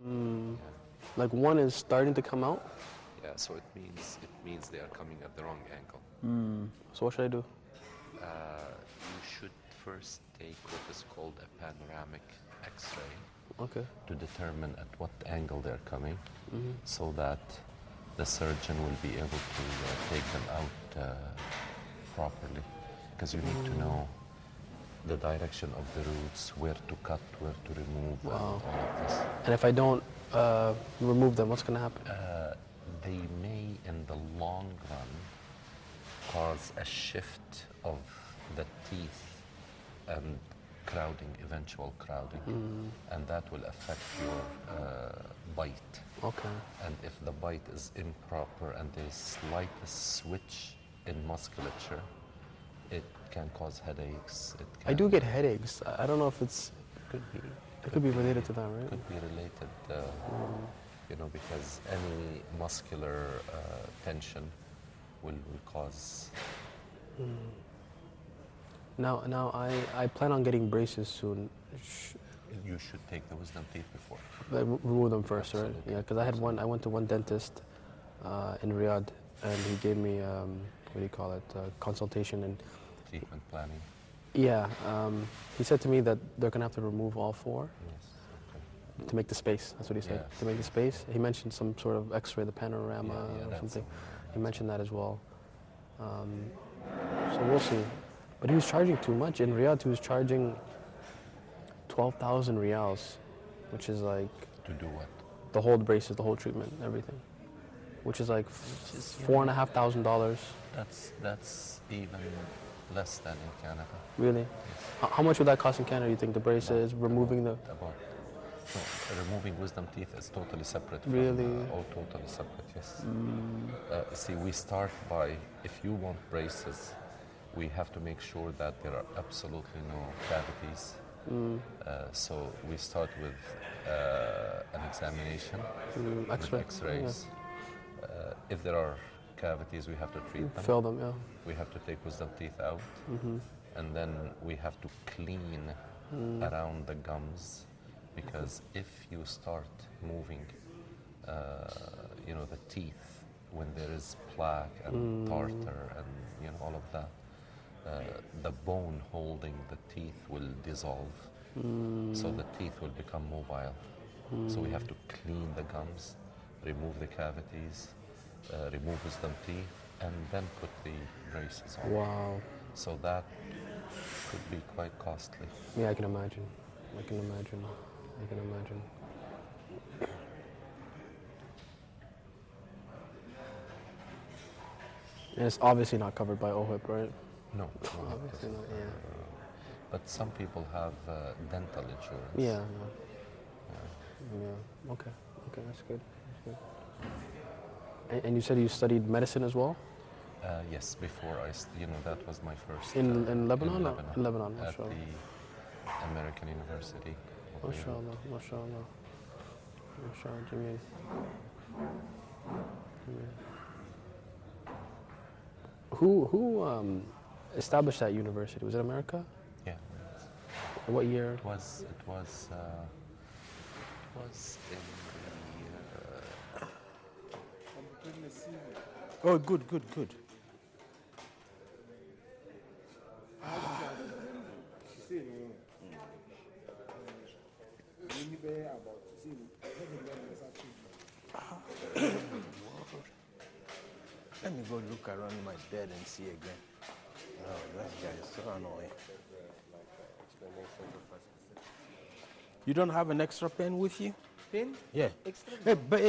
Mm. Yeah. Like one is starting to come out. Yeah, so it means they are coming at the wrong angle. So what should I do? You should first take what is called a panoramic X-ray Okay. to determine at what angle they're coming, so that the surgeon will be able to take them out properly, because you need to know the direction of the roots, where to cut, where to remove, and all of this. And if I don't remove them, what's going to happen? They may, in the long run, cause a shift of the teeth and crowding, eventual crowding, and that will affect your bite. Okay. And if the bite is improper and there's slightest switch in musculature, it can cause headaches. It can I do get headaches. I don't know if it's. could be It could be related to that, right? could be related, you know, because any muscular tension will cause. Now I plan on getting braces soon. You should take the wisdom teeth before. Like, remove them first, right? Absolutely. Yeah, because I went to one dentist in Riyadh, and he gave me what do you call it, consultation, and Treatment planning. yeah, he said to me that they're gonna have to remove all four Yes. Okay. to make the space. That's what he said. Yes. To make the space, he mentioned some sort of X-ray, the panorama Yeah, or that's something. all. He mentioned that as well. So we'll see. But he was charging too much. In Riyadh, he was charging 12,000 riyals, which is like To do what? the whole braces, the whole treatment, everything, which is like $4,500. That's even less than in Canada. Really? How much would that cost in Canada? You think the braces, removing the? About no, removing wisdom teeth is totally separate. From, Really? Totally separate. Yes. See, we start by, if you want braces, we have to make sure that there are absolutely no cavities. So we start with an examination, with X-ray. X-rays. If there are cavities, we have to treat them. Fill them, yeah. We have to take wisdom teeth out, and then we have to clean around the gums, because if you start moving, you know, the teeth when there is plaque and tartar and all of that, the bone holding the teeth will dissolve, so the teeth will become mobile. So we have to clean the gums, remove the cavities, remove wisdom teeth, and then put the braces on. Wow. So that could be quite costly. Yeah, I can imagine. I can imagine. And it's obviously not covered by OHIP, right? No, Obviously not, yeah. but some people have dental insurance. Yeah. Okay, that's good. And you said you studied medicine as well? Yes, before that was my first. In Lebanon? In Or- Lebanon. in Lebanon, At mashallah. the American University. of Beirut. MashaAllah. MashaAllah, Jameel. Who established that university? Was it America? Yeah. What year? It was in Oh, good. Let me go look around my bed and see again. Oh, that guy is so annoying. You don't have an extra pen with you? Pen? Yeah. Extra? Hey, but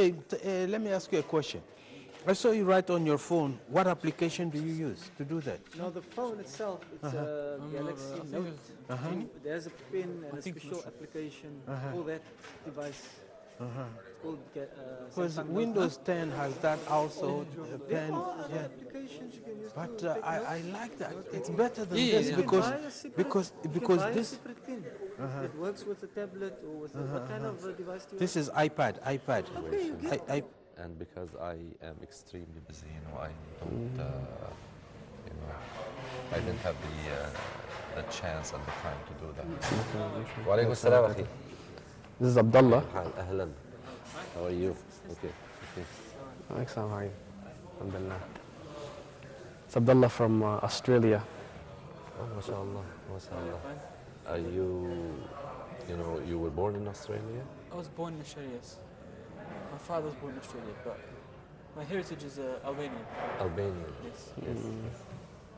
let me ask you a question. I saw you write on your phone. What application do you use to do that? No, the phone itself, it's a Galaxy Note. There's a pin and a special application for that device. It's called Because Samsung Note. Windows 10 has that also, There pen. are other Yeah. applications you can use But to take notes. I like that. It's better than You this can because buy a separate- because you can because buy a this separate pin. It works with a tablet or with what kind of device do you this is iPad. Okay, you get I and because I am extremely busy, I don't, I didn't have the chance and the time to do that. وعليكم السلام أخي. This is Abdullah. أهلا. How are you? Okay. Okay. Excellent, how are you? Alhamdulillah. It's Abdullah from Australia. Oh, mashallah, mashallah. Are you were born in Australia? I was born in Australia, yes. My father was born in Australia, but my heritage is Albanian. Albanian. Yes. Yes.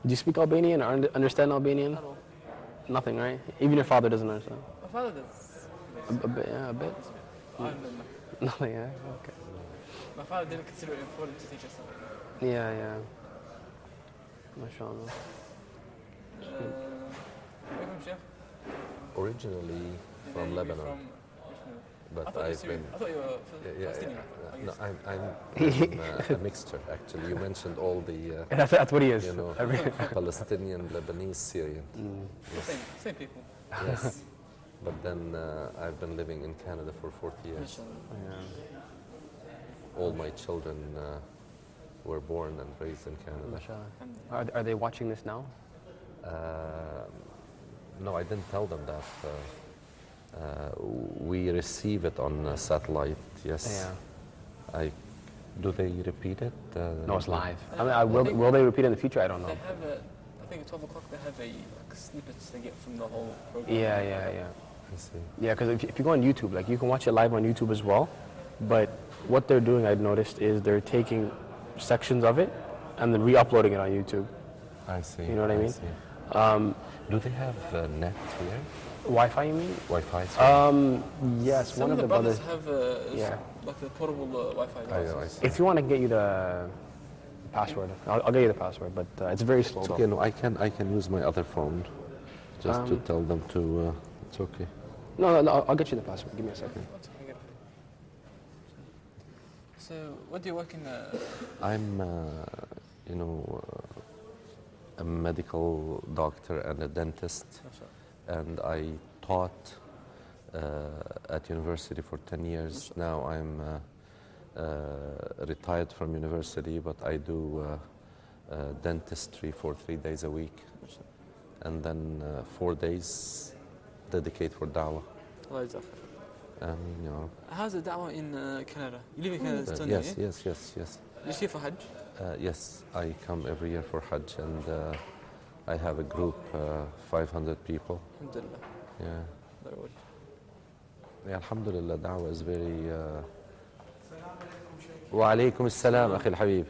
Do you speak Albanian or understand Albanian? At all. Nothing, right? Even your father doesn't understand. My father does. A bit, yeah, a bit. I don't know. Nothing, yeah, okay. My father didn't consider it important to teach us something. Yeah, yeah. MashaAllah. Where from, Sheikh? Originally from You're Lebanon, From, I but thought you were I've Syrian. been. I thought you were Yeah, Palestinian. I no, guess. I'm a mixture actually. You mentioned all the That's what he is. you know Palestinian, Lebanese, Syrian. Same people. Yes. But then I've been living in Canada for 40 years. Mashallah. Yeah. All my children were born and raised in Canada. MashaAllah. Are they watching this now? No, I didn't tell them that. We receive it on satellite, yes. Yeah. Do they repeat it? No, it's live. I mean, will they repeat it in the future? I don't know. They have I think at 12 o'clock they have snippets they get from the whole program. Yeah, yeah, yeah. I see. Yeah, because if you go on YouTube, like you can watch it live on YouTube as well. But what they're doing, I've noticed, is they're taking sections of it and then re-uploading it on YouTube. I see. You know what I mean? See. Do they have net here? Wi-Fi, you mean? Wi-Fi? Yes, Some one of of the the brothers. have Yeah. like the portable Wi-Fi. I see. If you want to get you the password, I'll get you the password, but it's very slow. It's though. okay. No, I can use my other phone, just to tell them to. It's okay. No, I'll get you the password. Give me a second. So, what do you work in? I'm, a medical doctor and a dentist, and I taught at university for 10 years. Now I'm retired from university, but I do dentistry for 3 days a week, and then 4 days dedicate for da'wah. Allah Jazak. And How's the da'wah in Canada? You live in Canada, still, yes, yeah? yes. You here for Hajj? Yes, I come every year for Hajj, and I have a group, 500 people. Alhamdulillah. Yeah. Very good. Yeah, alhamdulillah, da'wah is very... وعليكم السلام أخي الحبيب.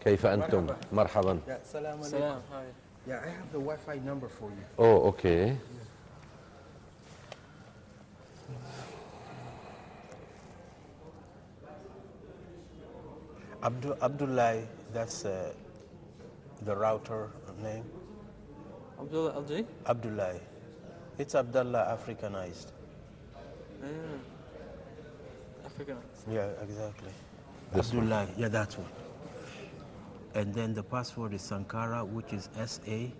كيف أنتم؟ مرحبا. Yeah, salam alaikum. Salam. Hi. Yeah, I have the Wi-Fi number for you. Oh, okay. Abdullah, that's the router name. Abdullah Al-J? Abdullah. It's Abdullah Africanized. African. Yeah, exactly. This one? Abdullah, yeah, that's one. And then the password is Sankara, which is SANAKARA1.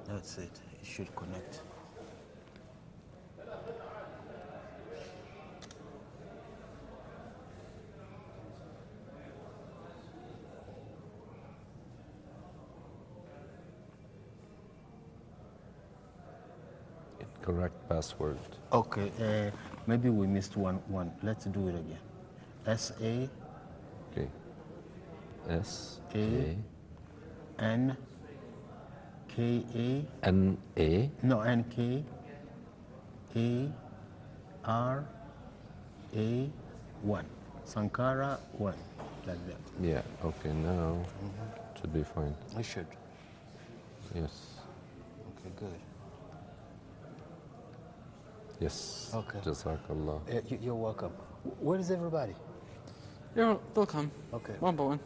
That's it. It should connect. Correct password. Okay, maybe we missed one. Let's do it again. SA Okay. S A N K A N A. no N K A R A 1 Sankara 1 like that. Yeah. Okay. Now should be fine. We should. Yes. Okay, good. Yes. Okay. Jazakallah. You're welcome. Where is everybody? They'll come. Okay. One by one.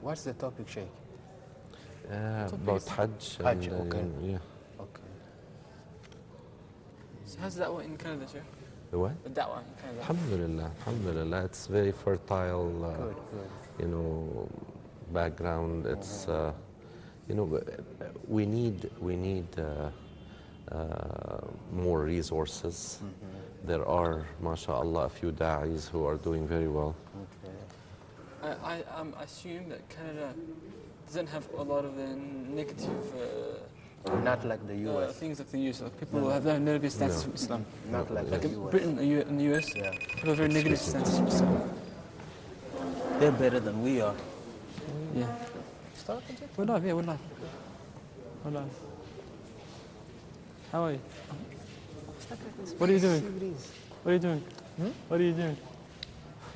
What's the topic, Sheikh? About Hajj. Hajj, And, okay. Yeah. Okay. So how's the da'wah in Canada, sir? The what? The da'wah in Canada. Alhamdulillah. Alhamdulillah. It's very fertile. Good. Background. It's we need more resources. There are, mashallah, a few da'is who are doing very well. Okay. I assume that Canada doesn't have a lot of negative Not like the US. things like the US. Like people have very negative stances from Islam. Not like Like the in US. Britain and the US, Yeah. people have very negative stances from Islam. They're better than we are. Yeah. We're live, yeah, we're live. We're live. How are you? What are you doing? What are you doing? What are you doing?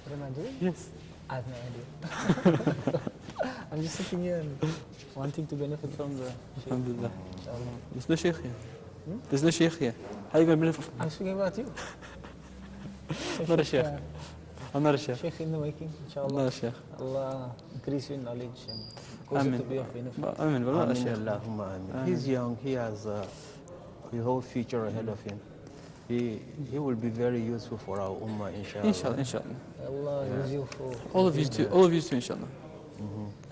What am I doing? Yes. I have no idea. I'm just sitting here and wanting to benefit from the shaykh. Alhamdulillah. Inshallah. There's no sheikh here. There's no sheikh here. How are you going to benefit from I'm speaking about you. I'm not a sheikh. I'm not a sheikh. Sheikh in the making, I'm inshallah. not a sheikh. Allah increase your knowledge and cause it to Amen. be of benefit. But I'm not a Amin, sheikh. Allahumma amin. He's young. He has his whole future ahead of him. He will be very useful for our ummah, inshallah. Inshallah, inshallah. Allah use you for All of you too, all of you too, inshallah.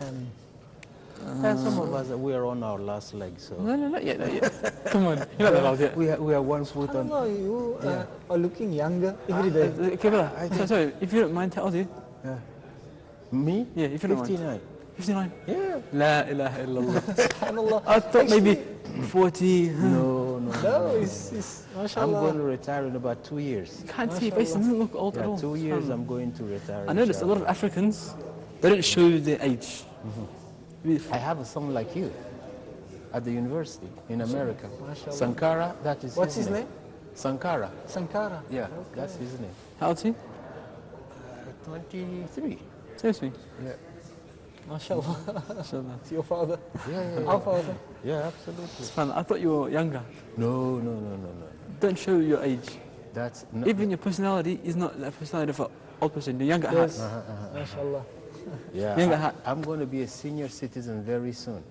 and And some of us, we are on our last leg, so No, not yet, not yet. Come on, you're not that old yet. we are one foot on. Allah, you are looking younger every day. Okay, brother. Sorry, if you don't mind, how old are you? Me? Yeah, if you don't mind. 59. 59? Yeah. La ilaha illallah. SubhanAllah. I thought maybe 40. No. No, it's I'm mashallah. going to retire in about 2 years. Can't see your face, it doesn't look old at Yeah, all. 2 years I'm going to retire. I noticed a lot of Africans, they don't show their age. I have a son like you at the university in America. Mashallah. Sankara, that is What's his name? Sankara. Sankara. Yeah, that's his name. How old is he? 23. Seriously? Yeah. Mashallah. Inshallah. It's your father. Yeah. Our father. Yeah, absolutely. It's fun. I thought you were younger. No. Don't show your age. That's no, Even your personality is not the personality of an old person. You're younger at Yes. heart. Mashallah. yeah. Younger hat. I'm going to be a senior citizen very soon.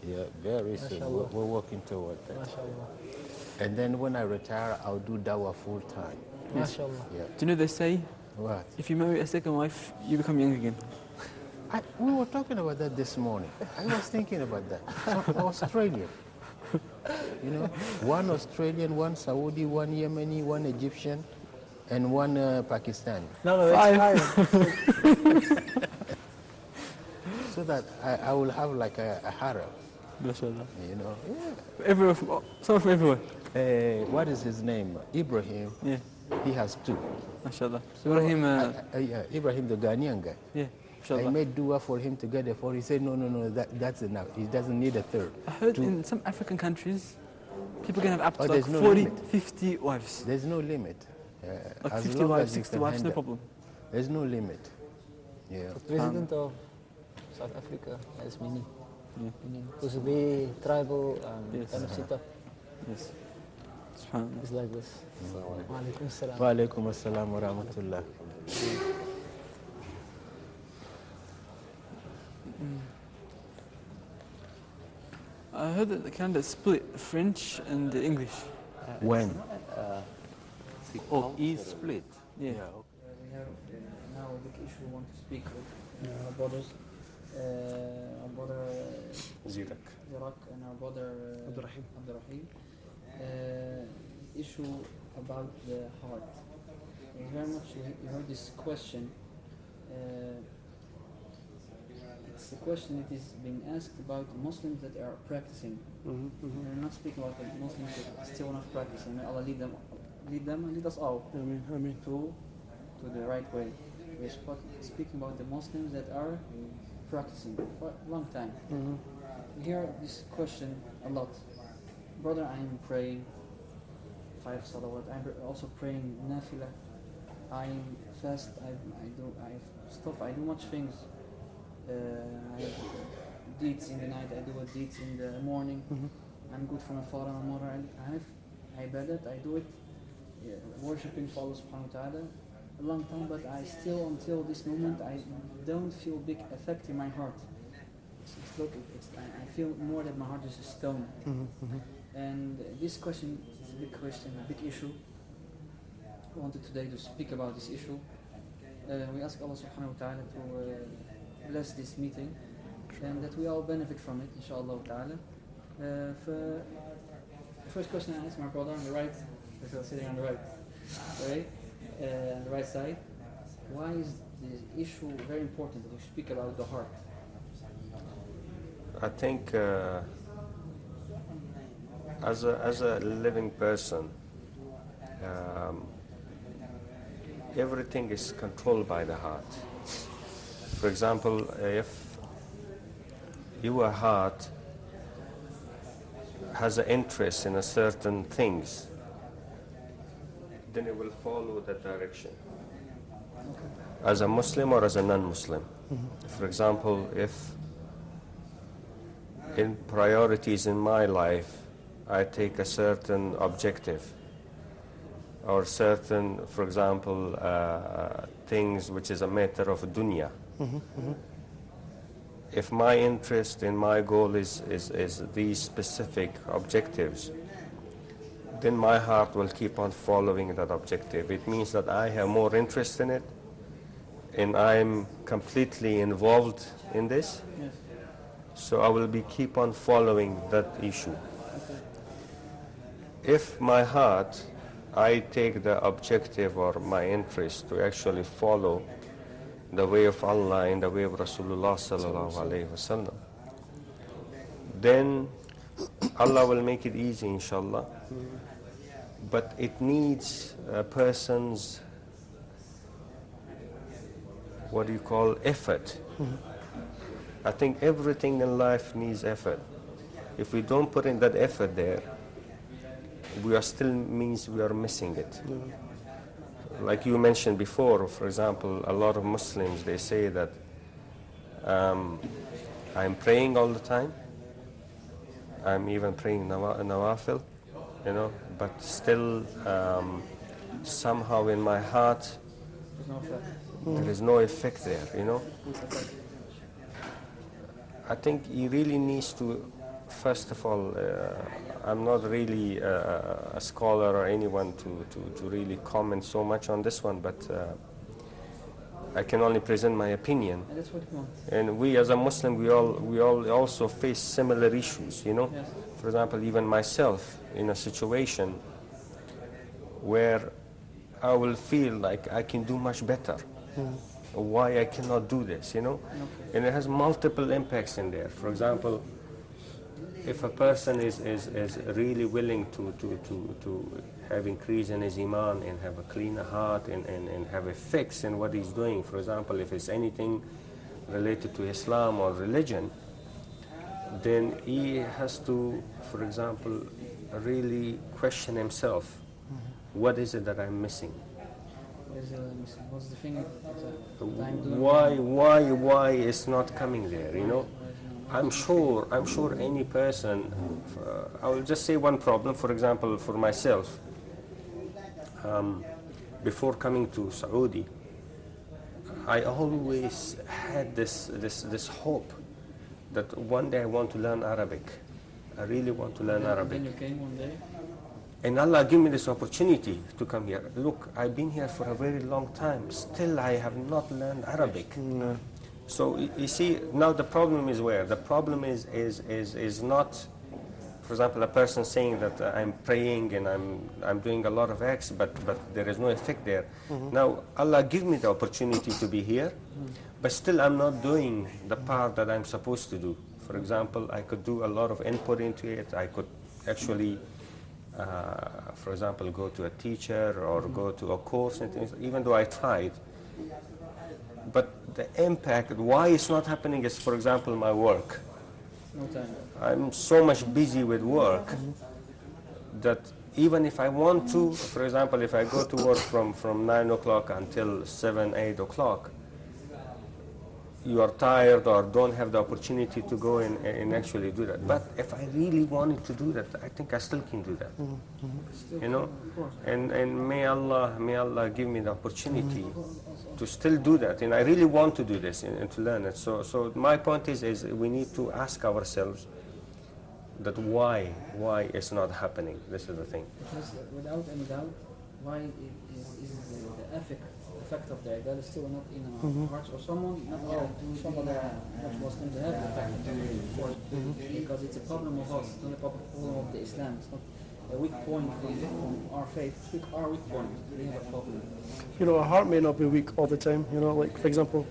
Yeah, very soon. Mashallah. We're working toward that. Mashallah. And then when I retire, I'll do dawah full time. Mashallah. Yeah. Do you know they say, What? if you marry a second wife, you become young again? We were talking about that this morning. I was thinking about that. Some Australian. You know, one Australian, one Saudi, one Yemeni, one Egyptian, and one Pakistani. No, that's fine. So that I will have like a harem, MashaAllah. you know. Everywhere someone from everywhere. What is his name? Ibrahim. Yeah. He has two. MashaAllah. Ibrahim, Yeah, Ibrahim, the Ghanaian guy. yeah. I MashaAllah. made dua for him to get a fourth. He said, no, that's enough. He doesn't need a third. I heard in some African countries, people can have up to Oh, like there's no 40, limit. 50 wives. There's no limit. Like As 50 long wives, as you 60 can wives, no handle. problem. There's no limit. Yeah. The president of South Africa has many. Yeah. Because they tribal Yes. kind of setup Yes. SubhanAllah. is like this. Wa alaikum salam. Wa alaikum assalam wa rahmatullah. I heard that the Canada split French and the English. When? Oh, is split. Yeah. We have now a big issue we want to speak with our brothers. Our brother Zirak and our brother Abdurrahim. Issue about the heart. Very much we heard this question. It's a question that is being asked about Muslims that are practicing. We're not speaking about the Muslims that are still not practicing. May Allah lead them and lead us all to the right way. We're speaking about the Muslims that are practicing for a long time. We hear this question a lot. Brother, I am praying 5 salawat. I'm also praying nafila. I am fast. I have stuff. I do much things. I have deeds in the night. I do deeds in the morning. I'm good for my father and mother. I have ibadat. I do it. Worshipping for Allah subhanahu wa ta'ala a long time, but I still, until this moment, I don't feel big effect in my heart. I feel more that my heart is a stone. And this question is a big issue. I wanted today to speak about this issue. We ask Allah subhanahu wa ta'ala to bless this meeting and that we all benefit from it, inshallah ta'ala. The first question I asked my brother on the right, because sitting on the right, on the right side. why is this issue very important that you speak about the heart? I think as a living person, everything is controlled by the heart. For example, if your heart has an interest in a certain things, then it will follow that direction. As a Muslim or as a non-Muslim. For example, if in priorities in my life, I take a certain objective or certain, for example, things which is a matter of dunya. If my interest in my goal is these specific objectives, then my heart will keep on following that objective. It means that I have more interest in it and I'm completely involved in this. Yes. So I will keep on following that issue. If my heart, I take the objective or my interest to actually follow the way of Allah and the way of Rasulullah sallallahu alaihi wasallam, then Allah will make it easy, inshallah. But it needs a person's, what do you call, effort. I think everything in life needs effort. If we don't put in that effort there, we are still means we are missing it. Like you mentioned before, for example, a lot of Muslims, they say that I'm praying all the time. I'm even praying nawafil, you know, but still somehow in my heart There's no effect. there is no effect there, you know. I think he really needs to, first of all, I'm not really a scholar or anyone to really comment so much on this one, but I can only present my opinion. And that's what you want. And we as a Muslim, we all also face similar issues, you know. Yes. For example, even myself in a situation where I will feel like I can do much better. Why I cannot do this, you know? And it has multiple impacts in there. For example, if a person is really willing to have increase in his iman and have a cleaner heart and have a fix in what he's doing, for example, if it's anything related to Islam or religion, then he has to, for example, really question himself. What is it that I'm missing? What's the thing that I'm doing? Why it's not coming there, you know? I'm sure any person, I will just say one problem, for example, for myself. Before coming to Saudi, I always had this hope that one day I want to learn Arabic. I really want to learn Arabic. Then you came one day. And Allah gave me this opportunity to come here. Look, I've been here for a very long time. Still, I have not learned Arabic. So you see, now the problem is where? The problem is not, for example, a person saying that I'm praying and I'm doing a lot of acts, but there is no effect there. Now, Allah gave me the opportunity to be here, but still I'm not doing the part that I'm supposed to do. For example, I could do a lot of input into it. I could actually, for example, go to a teacher or go to a course, and things, even though I tried. But the impact, why it's not happening is, for example, my work. No time. I'm so much busy with work that even if I want to, for example, if I go to work from 9 o'clock until 7, 8 o'clock, you are tired or don't have the opportunity to go and actually do that. But if I really wanted to do that, I think I still can do that. You know, and may Allah give me the opportunity to still do that. And I really want to do this and to learn it. So my point is we need to ask ourselves that why it's not happening. This is the thing. Because without any doubt, why is the effect of the ibadah still not in our hearts, or someone, not all, some other Muslims have the effect, of course, because it's a problem of us, it's not a problem of the Islam. It's not a weak point from our faith, our weak point, we have a problem. You know, a heart may not be weak all the time. You know, like for example,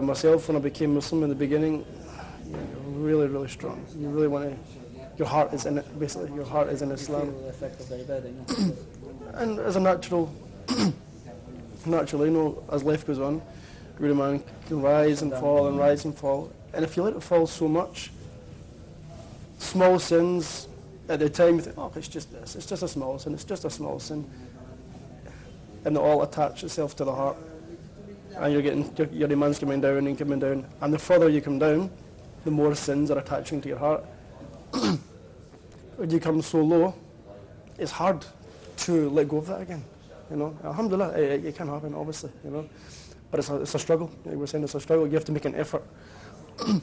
myself when I became Muslim in the beginning, you're really, really strong. You really want to. Your heart is in it. Basically, your heart is in Islam. The effect of the ibadah, And as a naturally, you know, as life goes on, really man can rise and fall and rise and fall. And if you let it fall so much, small sins at the time you think, oh, it's just this. It's just a small sin. It's just a small sin. And it all attach itself to the heart. And you're getting, your iman's coming down and coming down. And the further you come down, the more sins are attaching to your heart. When you come so low, it's hard to let go of that again. You know, alhamdulillah, it can happen, obviously, you know. But it's a struggle. Like we're saying, it's a struggle. You have to make an effort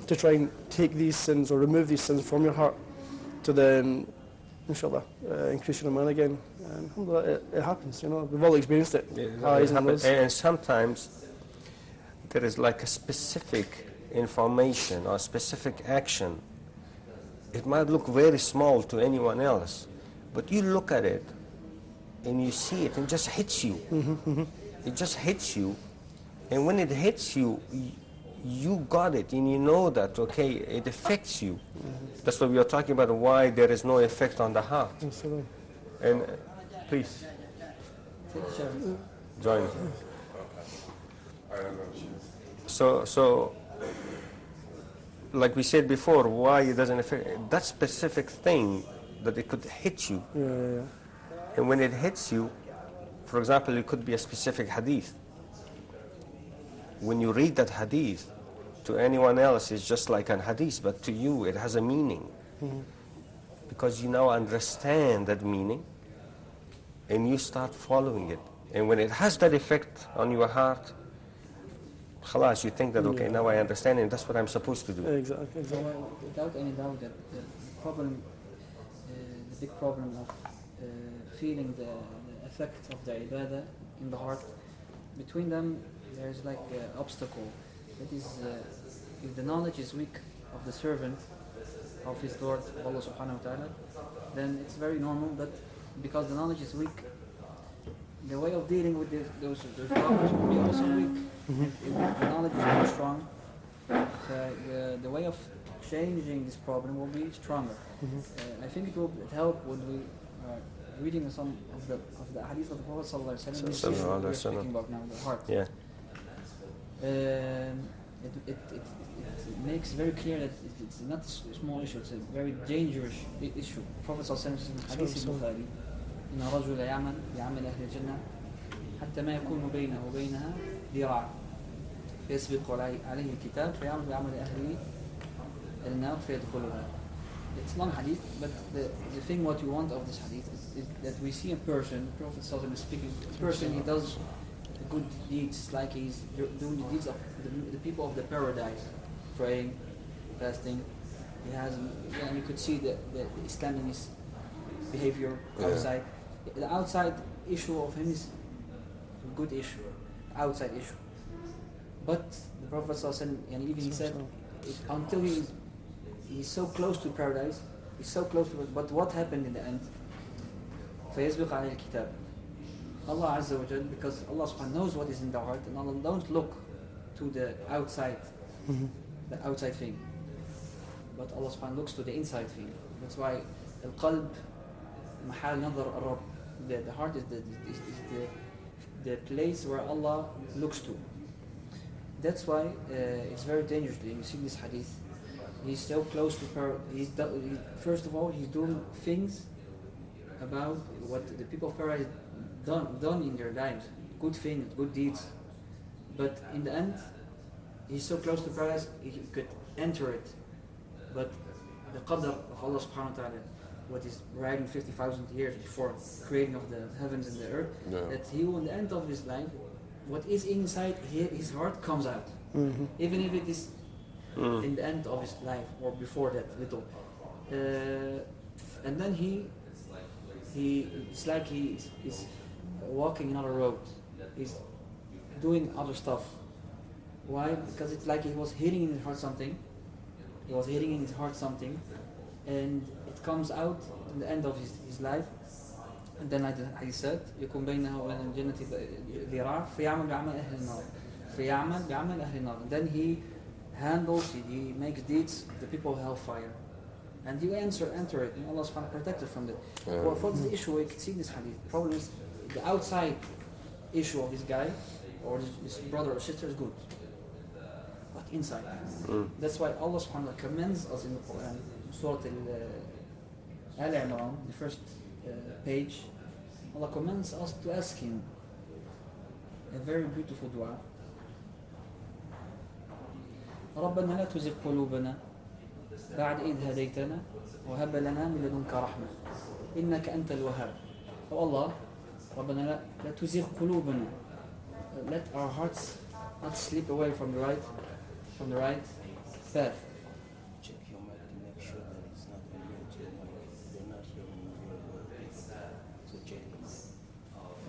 to try and take these sins or remove these sins from your heart to then, inshallah, increase your iman again. And alhamdulillah, it happens, you know. We've all experienced it. Highs and lows. And sometimes there is like a specific information or specific action. It might look very small to anyone else, but you look at it and you see it and it just hits you. It just hits you. And when it hits you, you got it and you know that, okay, it affects you. That's what we are talking about, why there is no effect on the heart. And please, join. So, like we said before, why it doesn't affect, that specific thing that it could hit you. And when it hits you, for example, it could be a specific hadith. When you read that hadith, to anyone else it's just like an hadith, but to you it has a meaning. Because you now understand that meaning and you start following it. And when it has that effect on your heart, khalas, you think that, okay, now I understand and that's what I'm supposed to do. Exactly. Without any doubt that the problem, the big problem of feeling the effect of the ibadah in the heart, between them there's like an obstacle. That is, if the knowledge is weak of the servant of his Lord, Allah subhanahu wa ta'ala, then it's very normal that because the knowledge is weak, the way of dealing with those problems will be also weak. If the knowledge is very strong, the way of changing this problem will be stronger. I think it will help when we are reading some of the hadith of the Prophet sallallahu alaihi wasallam. We're speaking about now the heart. Yeah. It makes very clear that it's not a small issue, it's a very dangerous issue. Prophet sallallahu alaihi wasallam in hadith al-Bukhari, إن رجل يعمل بعمل أهل الجنة حتى ما يكون بينه وبينها ذراع فيسبق عليه الكتاب فيعمل بعمل أهل النار فيدخلها. It's long hadith, but the thing what you want of this hadith is that we see a person, the Prophet sallallahu alaihi wasallam is speaking, a person he does good deeds, like he's doing the deeds of the people of the paradise, praying, fasting. He has, you could see the Islam in his behavior outside. The outside issue of him is a good issue, outside issue. But the Prophet ﷺ, and even he said, until he's so close to paradise, he's so close to it. But what happened in the end? فَيَسْبِقَ عَلَيْهِ الْكِتَابِ. Allah Azza wa Jal, because Allah subhanahu knows what is in the heart, and Allah don't look to the outside thing, but Allah subhanahu looks to the inside thing. That's why al-qalb mahal nazar al-Rabb, the heart is the place where Allah looks to. That's why it's very dangerous. You see this hadith, he's so close to first of all he's doing things about what the people of paradise done in their lives, good things, good deeds, but in the end he's so close to paradise he could enter it, but the qadr of Allah subhanahu wa ta'ala, what is writing 50,000 years before creating of the heavens and the earth, that he will in the end of his life, what is inside his heart comes out, even if it is in the end of his life or before that little, and then it's like he is walking another road, he's doing other stuff. Why? Because it's like he was hitting in his heart something, and it comes out in the end of his life. And then he said يكون بينه وبين الجنة ذراع فيعمل بعمل أهل النار فيعمل بعمل أهل النار. And then he handles, he makes deeds of the people of hellfire. And you enter it, and Allah subhanahu wa ta'ala protected from that. What's the issue? You can see this hadith. The problem is the outside issue of this guy or this brother or sister is good. But inside. That's why Allah subhanahu wa ta'ala commends us in the Quran, Surah Al-Imran, the first page. Allah commends us to ask Him a very beautiful dua. ربنا لا تزغ قلوبنا بعد إذ هديتنا وهب لنا من لدنك رحمة إنك أنت الوهاب. Oh Allah, ربنا لا تزغ قلوبنا. Let our hearts not slip away from the right path. Check your mic to make sure that it's not on mute. You're not hearing your words. So check it.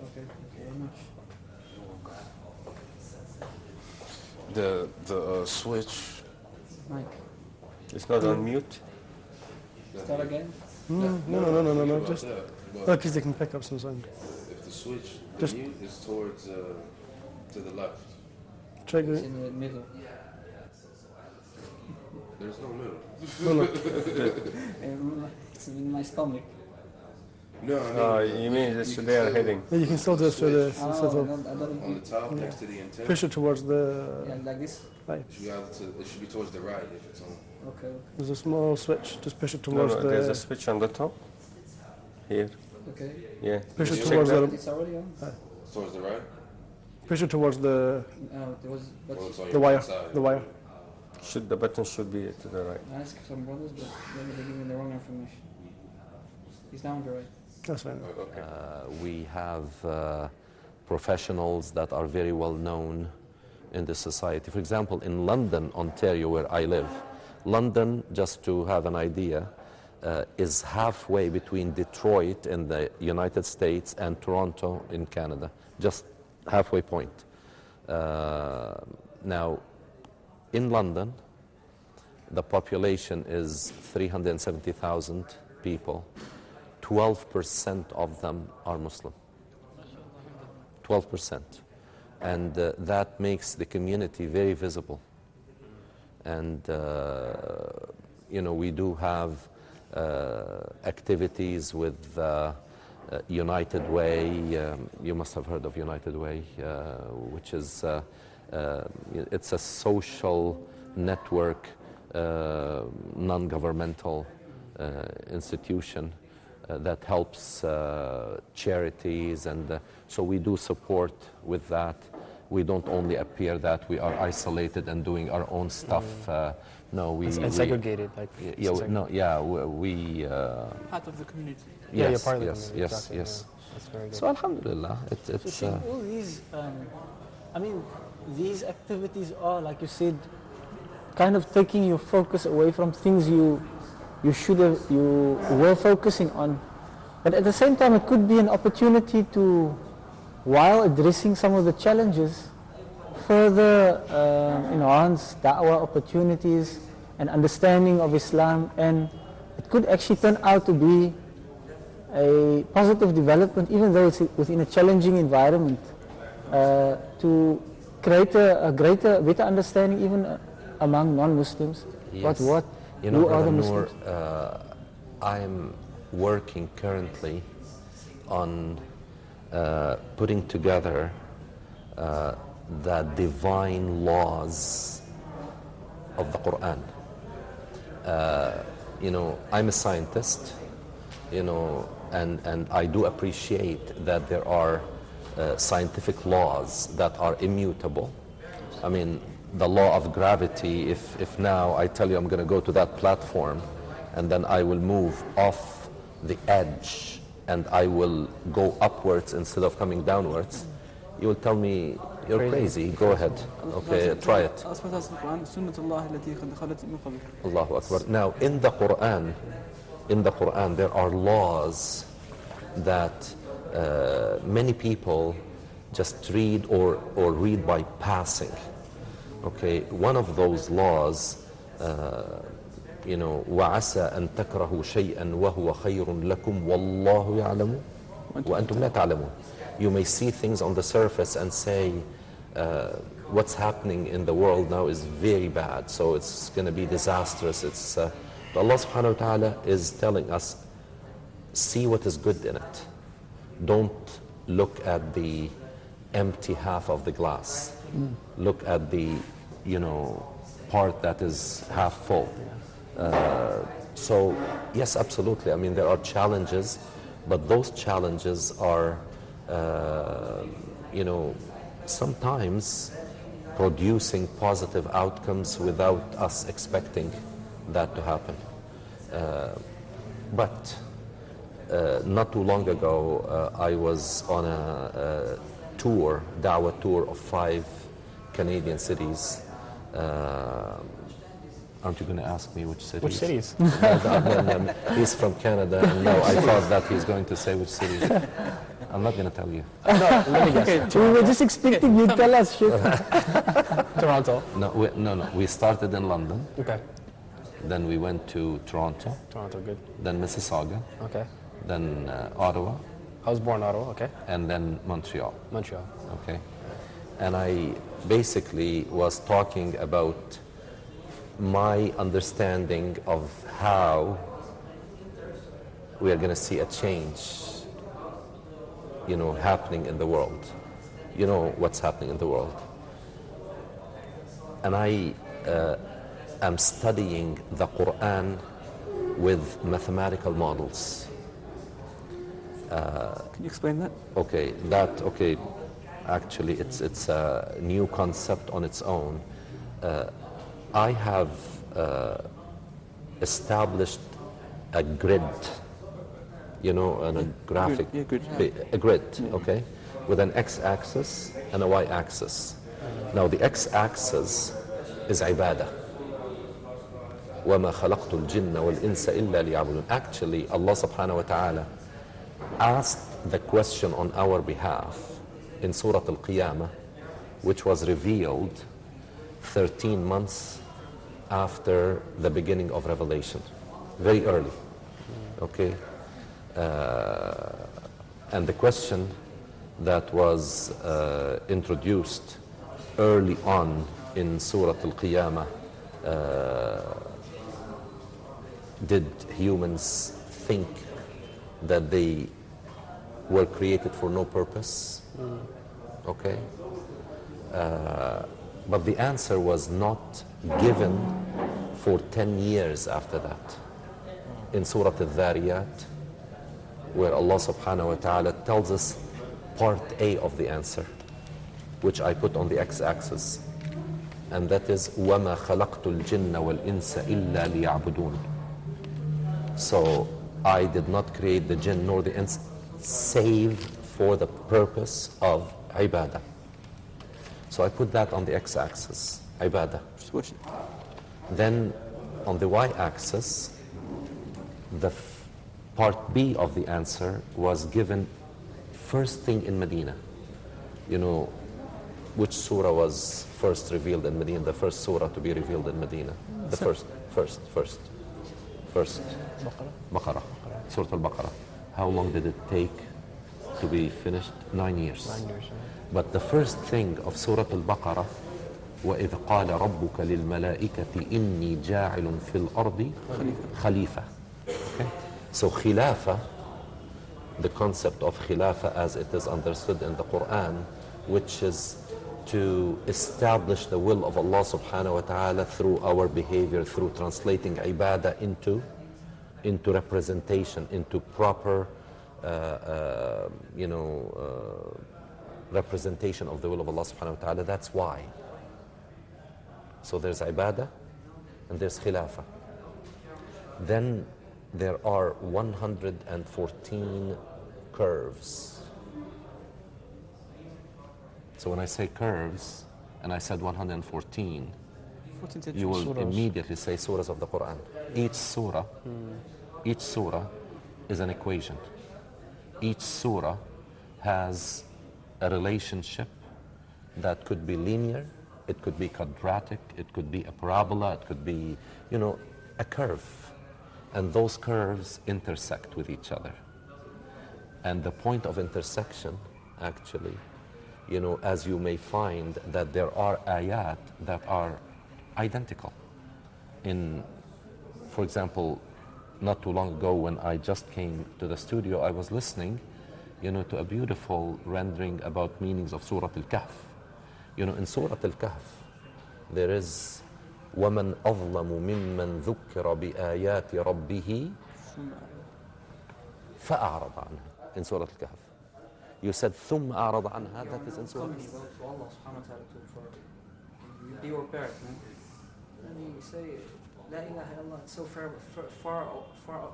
Okay, thank you very much. The switch. Mike, It's not on mute. start again. No. Just because they can pick up some sound. If the switch, Just- the mute is towards to the left. Check It's it. in the middle. There's no middle. It's in my stomach. No, I mean, You mean it's they are heading? Yeah, you can still do it through the. Oh, sort of I don't on the top next to the antenna. push it towards the. yeah, like this. Right. It should be towards the right if it's on. Okay. There's a small switch. Just push it No, towards no, there's a the. switch on the top. Here. Okay. Yeah. Push it Check towards that. the. It's already on. Towards the right? Push it towards the. There was, but Well, it's on The your wire. side. The wire. The button should be to the right. I asked some brothers, but maybe they gave me the wrong information. He's now on the right. That's fine. Okay. We have professionals that are very well known in the society. For example, in London, Ontario, where I live, London, just to have an idea, is halfway between Detroit in the United States and Toronto in Canada, just halfway point. Now, in London, the population is 370,000 people. 12% of them are Muslim. 12%. And that makes the community very visible. And, we do have activities with United Way. You must have heard of United Way, which is, it's a social network, non-governmental institution that helps charities, and so we do support with that. We don't only appear that we are isolated and doing our own stuff. No, we And segregated, like. we part Part of the community. Yeah, you're yes, part of the yes, community. yes, Exactly, yes. yeah. That's very good. So alhamdulillah, it's See, all these, these activities are, like you said, kind of taking your focus away from things you were focusing on. But at the same time, it could be an opportunity to, while addressing some of the challenges, further enhance da'wah opportunities and understanding of Islam, and it could actually turn out to be a positive development, even though it's within a challenging environment, to create a better understanding even among non-Muslims. Yes. Who Brother are the Noor, Muslims? I'm working currently on putting together the divine laws of the Quran. I'm a scientist, and I do appreciate that there are scientific laws that are immutable. I mean, the law of gravity, if now I tell you I'm going to go to that platform and then I will move off the edge and I will go upwards instead of coming downwards, you will tell me you're crazy. Go ahead. Okay, try it. Allahu Akbar. Now, in the Quran, there are laws that many people just read or read by passing. Okay, one of those laws you know, وَعَسَى أَن تَكْرَهُ شَيْئًا وَهُوَ خَيْرٌ لَكُمْ وَاللَّهُ يَعْلَمُ وَأَنْتُمْ لَا تَعْلَمُونَ. You may see things on the surface and say, what's happening in the world now is very bad, so it's going to be disastrous. It's Allah subhanahu wa ta'ala is telling us, see what is good in it. Don't look at the empty half of the glass. Look at the, you know, part that is half full. So yes, absolutely. I mean, there are challenges, but those challenges are, you know, sometimes producing positive outcomes without us expecting that to happen. But not too long ago, I was on a tour, da'wah tour of 5 Canadian cities. Aren't you going to ask me which cities? Which cities? No, he's from Canada, and now I thought that he's going to say which cities. I'm not going to tell you. No, let me guess. We were just expecting you to tell us, Sheikh. Toronto. No. We started in London. Okay. Then we went to Toronto. Toronto, good. Then Mississauga. Okay. Then Ottawa. I was born in Ottawa, okay. And then Montreal. Montreal. Okay. And I basically was talking about my understanding of how we are going to see a change, you know, happening in the world. You know what's happening in the world. And I am studying the Quran with mathematical models. Can you explain that? Okay, actually it's a new concept on its own. I have established a grid, you know, and a graphic, a grid, okay, with an x-axis and a y-axis. Now the x-axis is ibadah. وَمَا خَلَقْتُ الْجِنَّ وَالْإِنسَ إِلَّا لِيَعْبُدُونَ. Actually, Allah subhanahu wa ta'ala asked the question on our behalf in Surah Al-Qiyamah, which was revealed 13 months after the beginning of Revelation, very early, okay? And the question that was introduced early on in Surah Al-Qiyamah, did humans think that they were created for no purpose? Okay? But the answer was not given for 10 years after that. In Surah Al-Dhariyat, where Allah subhanahu wa ta'ala tells us part A of the answer, which I put on the x-axis, and that is وَمَا خَلَقْتُ الْجِنَّ وَالْإِنسَ إِلَّا لِيَعْبُدُونَ. So I did not create the jinn nor the ins save for the purpose of ibadah. So I put that on the x-axis, ibadah. Switch it. Then on the y-axis, the part B of the answer was given first thing in Medina. You know, which surah was first revealed in Medina, the first surah to be revealed in Medina? The first. Baqarah. Surah Al-Baqarah. How long did it take to be finished? 9 years. 9 years. But the first thing of Surah Al-Baqarah, وَإِذْ قَالَ رَبُّكَ لِلْمَلَائِكَةِ إِنِّي جَاعِلٌ فِي الْأَرْضِ خَلِيفَةً. Okay? So khilafah, the concept of khilafah as it is understood in the Quran, which is to establish the will of Allah subhanahu wa ta'ala through our behavior, through translating ibadah into representation, into proper representation of the will of Allah subhanahu wa ta'ala. That's why. So there's ibadah and there's khilafah. Then there are 114 curves. So when I say curves, and I said 114, you will immediately say surahs of the Quran. Each surah is an equation. Each surah has a relationship that could be linear, it could be quadratic, it could be a parabola, it could be, you know, a curve, and those curves intersect with each other. And the point of intersection, actually, you know, as you may find that there are ayat that are identical. In, for example, not too long ago when I just came to the studio, I was listening, you know, to a beautiful rendering about meanings of Surah Al-Kahf. You know, in Surah Al-Kahf, there is وَمَنْ أَظْلَمُ مِمَّنْ ذُكِّرَ بِآيَاتِ رَبِّهِ فَأَعْرَضَ عَنْهَا in Surah Al-Kahf. You said ثُمَّ أَعْرَضَ عَنْهَا, that is in Surah Coming to Allah subhanahu wa ta'ala to be your parent, man. And you say, La ilaha illallah, it's so far,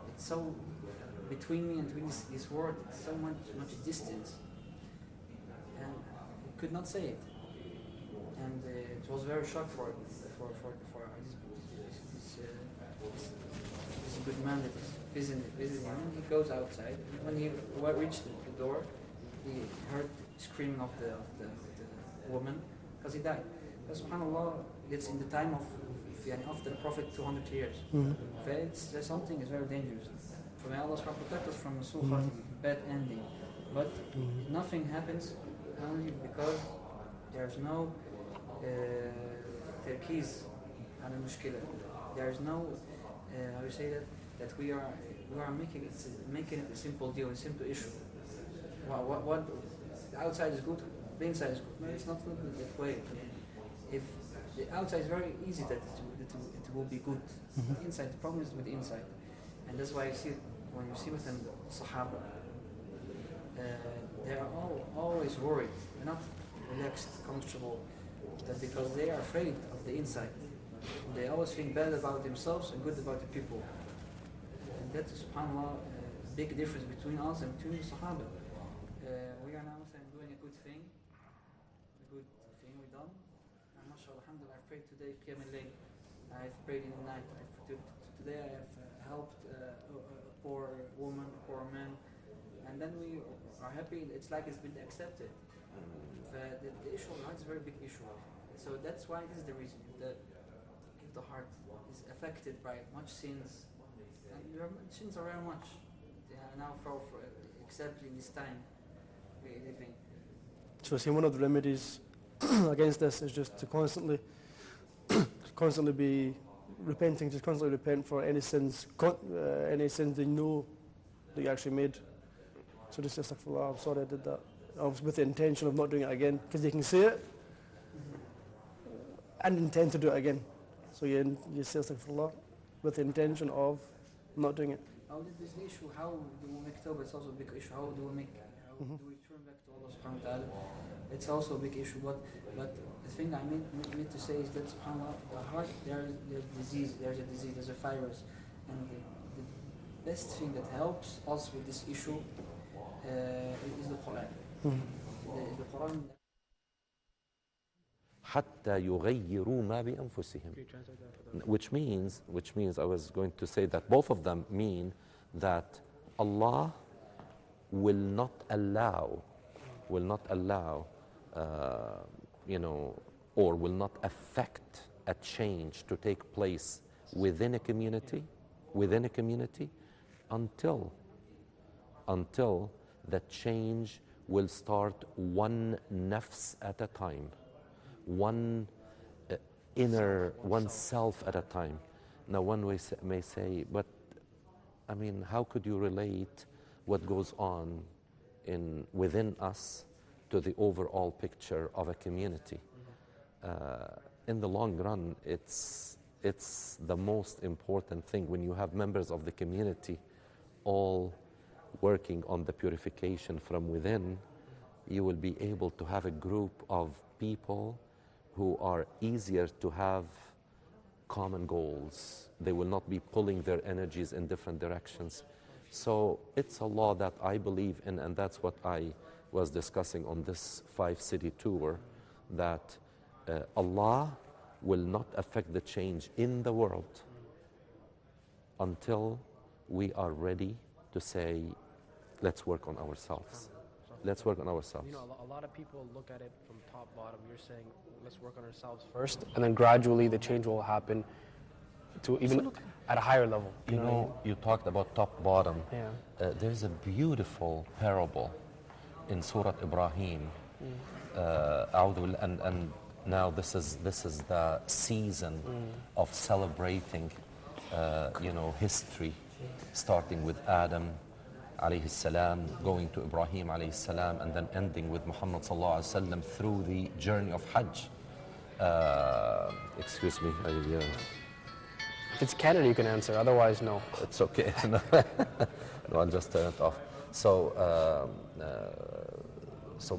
it's so between me and between this word, it's so much distance. And I could not say it. And it was very shock for this good man that is visiting him. He goes outside. When he reached the door, he heard screaming of the woman because he died. Because subhanAllah, it's in the time of after the Prophet 200 years. There's something is very dangerous. So may Allah protect us from a bad ending. But nothing happens only because there's no terkiz على المشكلة. There's no how you say that we are making it a simple deal, a simple issue. What the outside is good, the inside is good. No, it's not that way. If the outside is very easy that it will be good. The inside, the problem is with the inside, and that's why you see when you see with them Sahaba, they are always worried. They're not relaxed, comfortable, because they are afraid of the inside. They always think bad about themselves and good about the people. And that is, subhanAllah, a big difference between us and between the Sahaba. We are now doing a good thing we've done. And mashallah, alhamdulillah, I've prayed today, Qiyam al-Layl. I've prayed in the night. Today I have helped a poor woman, a poor man. And then we are happy, it's like it's been accepted. The issue of the heart is a very big issue. So that's why this is the reason. If the heart is affected by much sins, and sins are very much. They are now for except in this time we live in. So I see one of the remedies against this is just to constantly be repenting, just constantly repent for any sins they know that you actually made. So just astaghfirullah, I'm sorry I did that. I was with the intention of not doing it again, because they can say it and intend to do it again. So you say astaghfirullah with the intention of not doing it. How did this issue? How do we make tawbah? It's also a big issue. How do we turn back to Allah subhanahu wa ta'ala? It's also a big issue. But the thing I meant to say is that subhanAllah, the heart, there's a disease, there's a virus. And the best thing that helps us with this issue is the Quran. The Quran. حتى يغيروا ما بأنفسهم, which means I was going to say that both of them mean that Allah will not allow or will not affect a change to take place within a community until the change will start one nafs at a time, one self at a time. Now one may say, but I mean, how could you relate what goes on within us to the overall picture of a community? In the long run, it's the most important thing when you have members of the community all working on the purification from within. You will be able to have a group of people who are easier to have common goals. They will not be pulling their energies in different directions. So it's a law that I believe in, and that's what I was discussing on this 5-city tour, that Allah will not affect the change in the world until we are ready to say, let's work on ourselves. Let's work on ourselves. You know, a lot of people look at it from top bottom. You're saying, let's work on ourselves first, and then gradually the change will happen to even at a higher level. You know, you talked about top bottom. Yeah. There's a beautiful parable in Surah Ibrahim. And now this is the season of celebrating, history, starting with Adam alayhi salam, going to Ibrahim alayhi salam, and then ending with Muhammad sallallahu alaihi wasallam through the journey of Hajj. Excuse me. If it's Canada, you can answer. Otherwise, no. It's okay. No, I'll just turn it off. So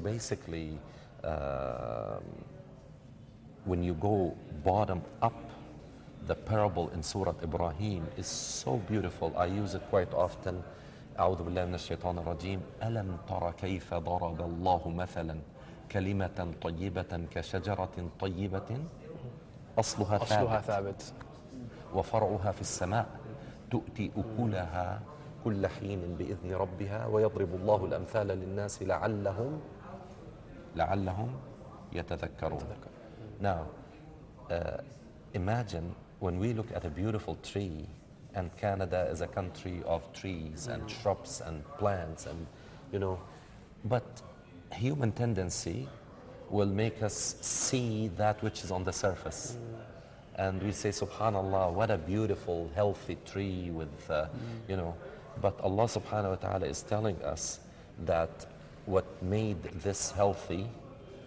basically, when you go bottom up, the parable in Surah Ibrahim is so beautiful. I use it quite often. أعوذ بالله من الشيطان الرجيم ألم تر كيف ضرب الله مثلا كلمة طيبة كشجرة طيبة أصلها ثابت وفرعها في السماء تؤتي أكلها كل حين بإذن ربها ويضرب الله الأمثال للناس لعلهم يتذكرون. Now, imagine when we look at a beautiful tree, and Canada is a country of trees and shrubs and plants, and but human tendency will make us see that which is on the surface. And we say, subhanallah, what a beautiful, healthy tree with, but Allah subhanahu wa ta'ala is telling us that what made this healthy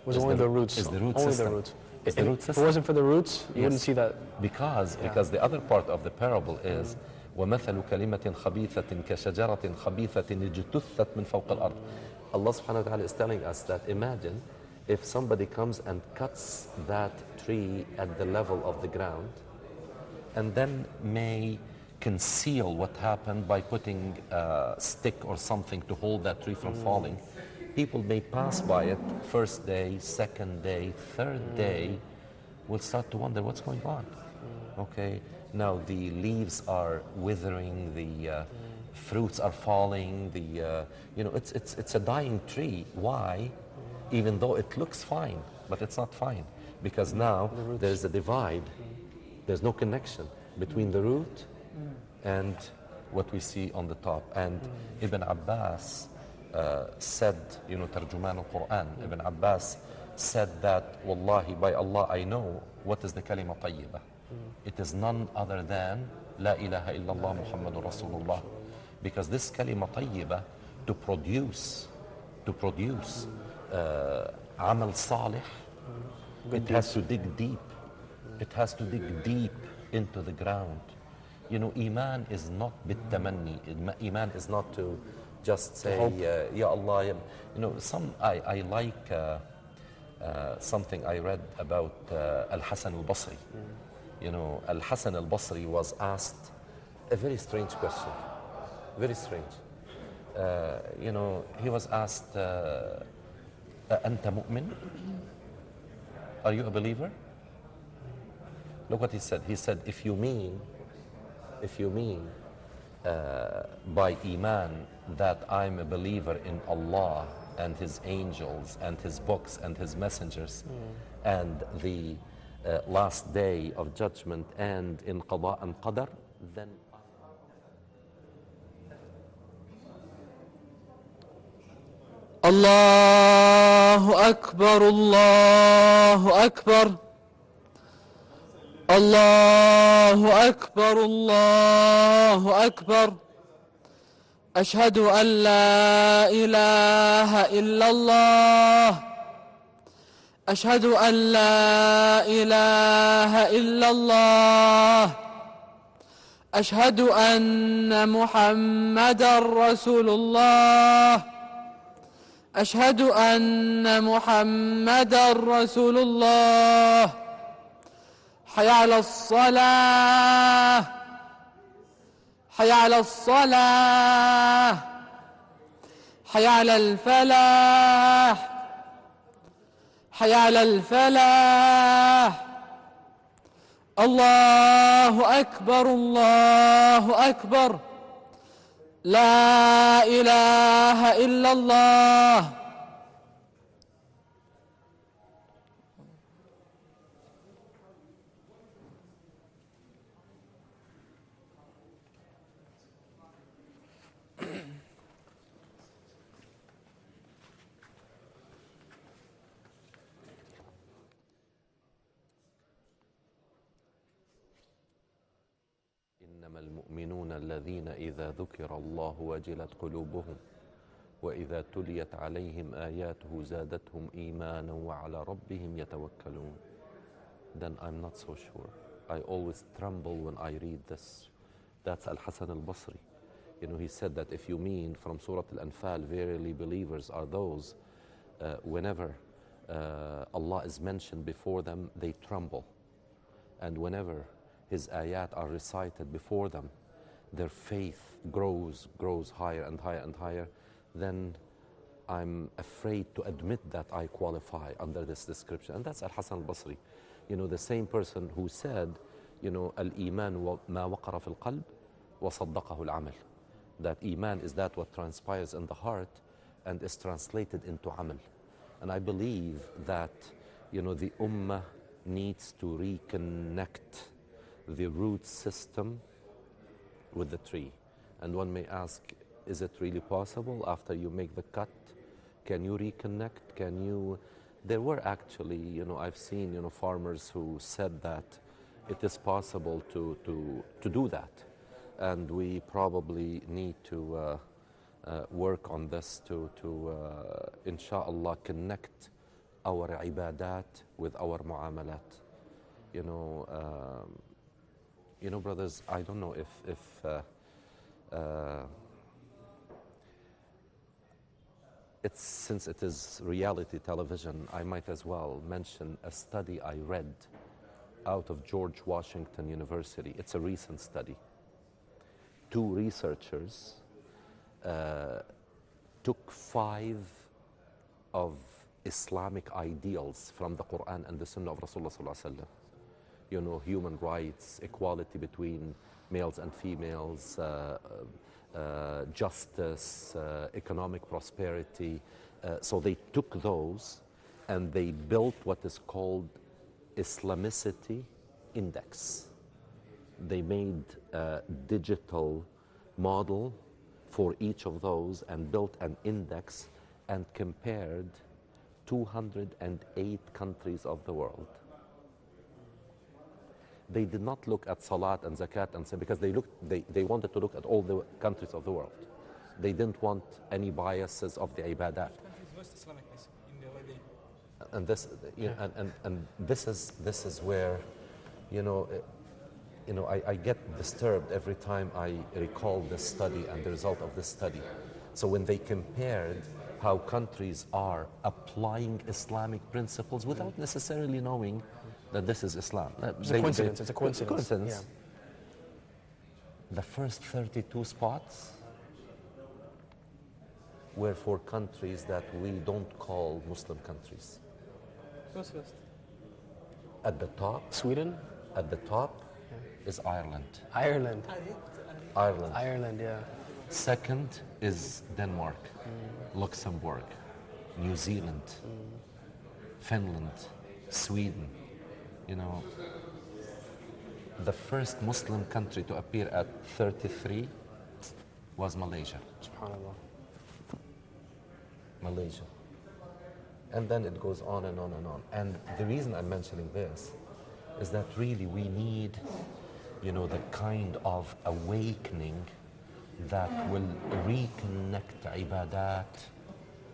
was only the roots. Is the root only system. The root. If it wasn't for the roots, you wouldn't see that. Because the other part of the parable is وَمَثَلُ كَلِمَةٍ خَبِيثَةٍ كَشَجَرَةٍ خَبِيثَةٍ اجْتُثَّتْ مِنْ فَوْقِ الْأَرْضِ. Allah subhanahu wa ta'ala is telling us that imagine if somebody comes and cuts that tree at the level of the ground and then may conceal what happened by putting a stick or something to hold that tree from falling. People may pass by it first day, second day, third day, will start to wonder what's going on. Okay, now the leaves are withering, the fruits are falling, it's a dying tree. Why? Even though it looks fine, but it's not fine. Because now there's a divide, there's no connection between the root and what we see on the top. And Ibn Abbas said, Tarjuman al-Quran, Ibn Abbas said that, Wallahi, by Allah, I know what is the kalima tayyibah. It is none other than La ilaha illallah Muhammadur Rasulullah. Because this kalima tayyibah, to produce amal salih, it has to dig deep. It has to dig deep into the ground. Iman is not bit-tamanni. Iman is not to just say, Ya Allah. I like something I read about Al-Hasan al-Basri. Al-Hasan al-Basri was asked a very strange question. Very strange. He was asked, Anta mu'min? Are you a believer? Look what he said. He said, if you mean by Iman that I'm a believer in Allah and His angels and His books and His messengers and the last day of judgment and in Qada and Qadar, then Allahu Akbar, Allahu Akbar. Allahu Akbar, Allahu Akbar. Ashhadu an la ilaha illallah. Ashhadu an la ilaha illallah. Ashhadu anna Muhammadan Rasulullah. أشهد أن محمدا رسول الله. حي على الصلاة. حي على الصلاة. حي على الفلاح. حي على الفلاح. الله أكبر، الله أكبر. لا إله إلا الله. المؤمنون الذين إذا ذكر الله وجلت قلوبهم وإذا تليت عليهم آياته زادتهم إيمانا وعلى ربهم يتوكلون. Then I'm not so sure. I always tremble when I read this. That's Al-Hasan al-Basri. You know, he said that if you mean from Surah Al-Anfal, verily believers are those, whenever Allah is mentioned before them, they tremble. And whenever His ayat are recited before them, their faith grows higher and higher and higher. Then I'm afraid to admit that I qualify under this description. And that's Al-Hasan al-Basri. You know, the same person who said, you know, Al-Iman ma waqara fil qalb wa saddaqahu al-amal. That Iman is that what transpires in the heart and is translated into amal. And I believe that, you know, the Ummah needs to reconnect the root system with the tree. And one may ask, is it really possible after you make the cut? Can you reconnect? Can you? There were actually, you know, I've seen, you know, farmers who said that it is possible to do that. And we probably need to work on this to inshallah, connect our ibadat with our muamalat. You know, brothers, I don't know if it's, since it is reality television, I might as well mention a study I read out of George Washington University. It's a recent study. 2 researchers took 5 of Islamic ideals from the Quran and the Sunnah of Rasulullah sallallahu alaihi wasallam. You know, human rights, equality between males and females, justice, economic prosperity. So they took those and they built what is called Islamicity Index. They made a digital model for each of those and built an index and compared 208 countries of the world. They did not look at Salat and Zakat and so, because they wanted to look at all the countries of the world. They didn't want any biases of the ibadat. And this, you know, and this is where, you know, I get disturbed every time I recall this study and the result of this study. So when they compared how countries are applying Islamic principles without necessarily knowing that this is Islam. It's a coincidence. It's a coincidence. Yeah. The first 32 spots were for countries that we don't call Muslim countries. Who's first? At the top, Sweden? at the top is Ireland. Ireland. Ireland. Ireland, yeah. Second is Denmark, Luxembourg, New Zealand, Finland, Sweden. You know, the first Muslim country to appear at 33 was Malaysia. SubhanAllah. Malaysia. And then it goes on and on and on. And the reason I'm mentioning this is that really we need, you know, the kind of awakening that will reconnect ibadat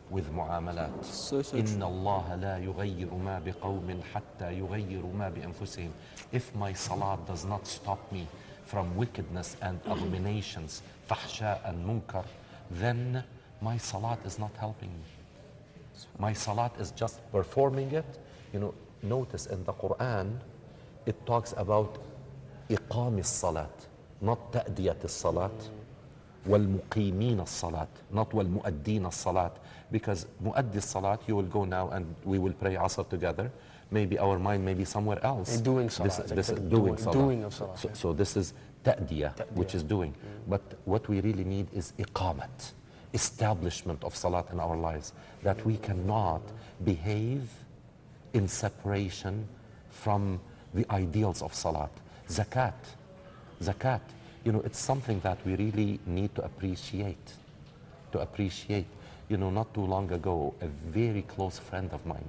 with muamalat. Inna Allah la yughayyiru ma biqawmin hatta yughayyiru ma bi anfusihim. If my salat does not stop me from wickedness and abominations, fahsha and munkar, then my salat is not helping me. My salat is just performing it. You know, notice in the Quran, it talks about iqam as-salat, not ta'diyat as-salat. وَالْمُقِيمِينَ الصَّلَاةِ, not وَالْمُؤَدِّينَ الصَّلَاةِ, because muaddi salat, you will go now and we will pray Asr together. Maybe our mind may be somewhere else. Doing salat. This is doing salat. Doing of salat. So this is ta'diyah, which is doing. But what we really need is iqamat, establishment of salat in our lives, that we cannot behave in separation from the ideals of salat. Zakat. You know, it's something that we really need to appreciate. You know, not too long ago, a very close friend of mine,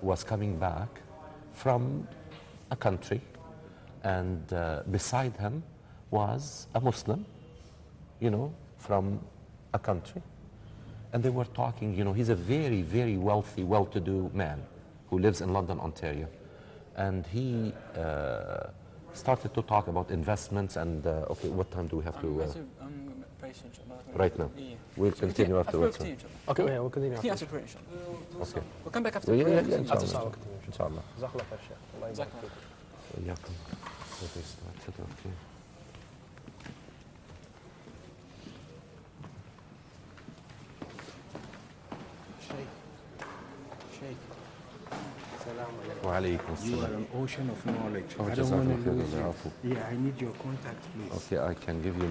was coming back from a country And beside him was a Muslim, you know, from a country. And they were talking, you know, he's a very, very wealthy, well-to-do man who lives in London, Ontario. And he started to talk about investments and, okay, what time do we have to? Right now. Yeah. We'll continue afterwards. Okay, yeah, we'll continue. Yeah, after. after prayer, inshallah. Okay. We'll come back after Yeah, prayer. yeah, After inshallah. salah, we'll continue. Inshallah. Jazakallah khair, Sheikh. Allah yabarak Jazakallah. fikum. وإياكم. Okay, started, okay. Sheikh. وعليكم You are السلام. an ocean of knowledge. Oh, I don't want Jazakallah to khair, lose you. Afu. Yeah, I need your contact, please. Okay, I can give you